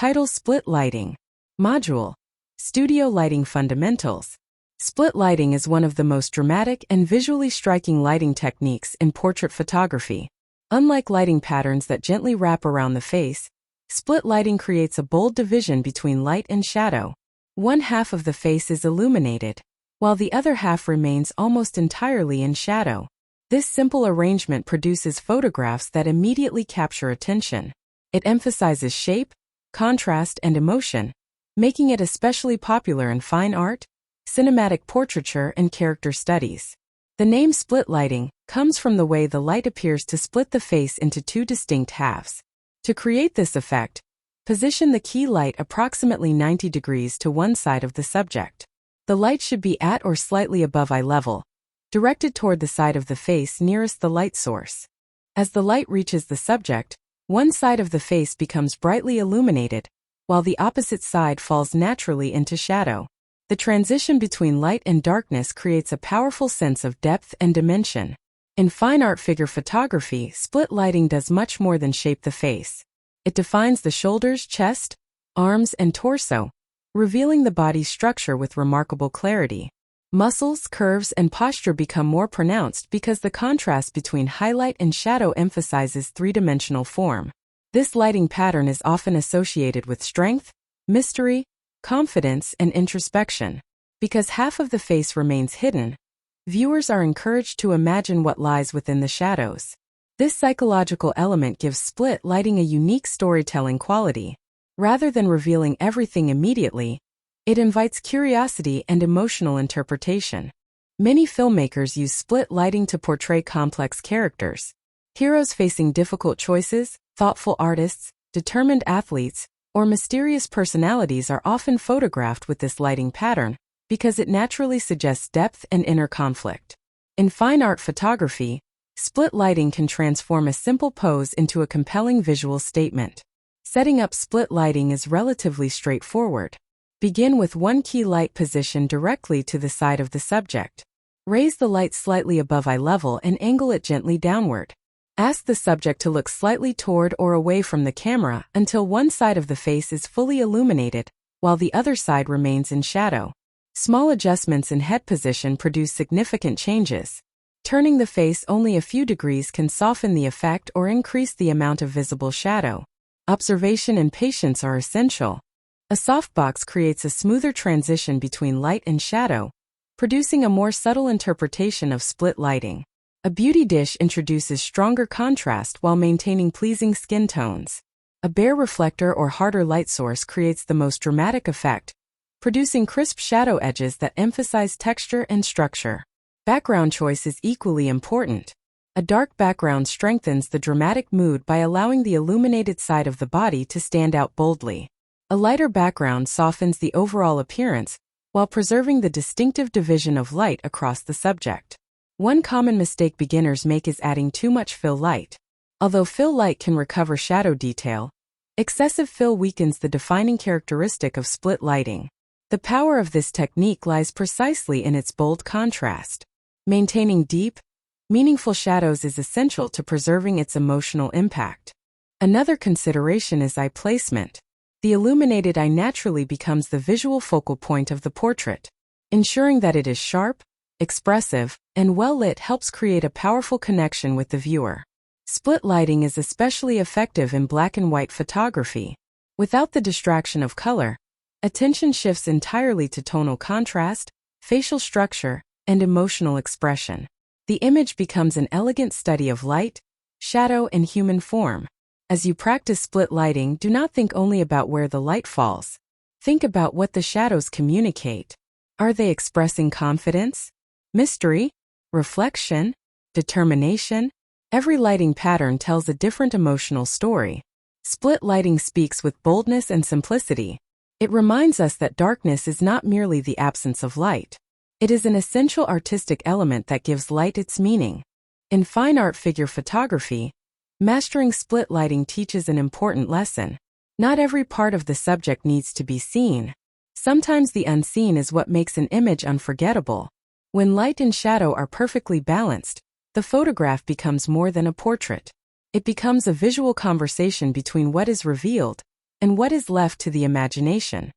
Title: Split Lighting. Module: Studio Lighting Fundamentals. Split lighting is one of the most dramatic and visually striking lighting techniques in portrait photography. Unlike lighting patterns that gently wrap around the face, split lighting creates a bold division between light and shadow. One half of the face is illuminated, while the other half remains almost entirely in shadow. This simple arrangement produces photographs that immediately capture attention. It emphasizes shape, contrast, and emotion, making it especially popular in fine art, cinematic portraiture, and character studies. The name split lighting comes from the way the light appears to split the face into two distinct halves. To create this effect, position the key light approximately 90 degrees to one side of the subject. The light should be at or slightly above eye level, directed toward the side of the face nearest the light source. As the light reaches the subject, one side of the face becomes brightly illuminated, while the opposite side falls naturally into shadow. The transition between light and darkness creates a powerful sense of depth and dimension. In fine art figure photography, split lighting does much more than shape the face. It defines the shoulders, chest, arms, and torso, revealing the body's structure with remarkable clarity. Muscles, curves, and posture become more pronounced because the contrast between highlight and shadow emphasizes three-dimensional form. This lighting pattern is often associated with strength, mystery, confidence, and introspection. Because half of the face remains hidden, viewers are encouraged to imagine what lies within the shadows. This psychological element gives split lighting a unique storytelling quality. Rather than revealing everything immediately, it invites curiosity and emotional interpretation. Many filmmakers use split lighting to portray complex characters. Heroes facing difficult choices, thoughtful artists, determined athletes, or mysterious personalities are often photographed with this lighting pattern because it naturally suggests depth and inner conflict. In fine art photography, split lighting can transform a simple pose into a compelling visual statement. Setting up split lighting is relatively straightforward. Begin with one key light positioned directly to the side of the subject. Raise the light slightly above eye level and angle it gently downward. Ask the subject to look slightly toward or away from the camera until one side of the face is fully illuminated, while the other side remains in shadow. Small adjustments in head position produce significant changes. Turning the face only a few degrees can soften the effect or increase the amount of visible shadow. Observation and patience are essential. A softbox creates a smoother transition between light and shadow, producing a more subtle interpretation of split lighting. A beauty dish introduces stronger contrast while maintaining pleasing skin tones. A bare reflector or harder light source creates the most dramatic effect, producing crisp shadow edges that emphasize texture and structure. Background choice is equally important. A dark background strengthens the dramatic mood by allowing the illuminated side of the body to stand out boldly. A lighter background softens the overall appearance while preserving the distinctive division of light across the subject. One common mistake beginners make is adding too much fill light. Although fill light can recover shadow detail, excessive fill weakens the defining characteristic of split lighting. The power of this technique lies precisely in its bold contrast. Maintaining deep, meaningful shadows is essential to preserving its emotional impact. Another consideration is eye placement. The illuminated eye naturally becomes the visual focal point of the portrait. Ensuring that it is sharp, expressive, and well-lit helps create a powerful connection with the viewer. Split lighting is especially effective in black and white photography. Without the distraction of color, attention shifts entirely to tonal contrast, facial structure, and emotional expression. The image becomes an elegant study of light, shadow, and human form. As you practice split lighting, do not think only about where the light falls. Think about what the shadows communicate. Are they expressing confidence, mystery, reflection, determination? Every lighting pattern tells a different emotional story. Split lighting speaks with boldness and simplicity. It reminds us that darkness is not merely the absence of light. It is an essential artistic element that gives light its meaning. In fine art figure photography, mastering split lighting teaches an important lesson. Not every part of the subject needs to be seen. Sometimes the unseen is what makes an image unforgettable. When light and shadow are perfectly balanced, the photograph becomes more than a portrait. It becomes a visual conversation between what is revealed And what is left to the imagination?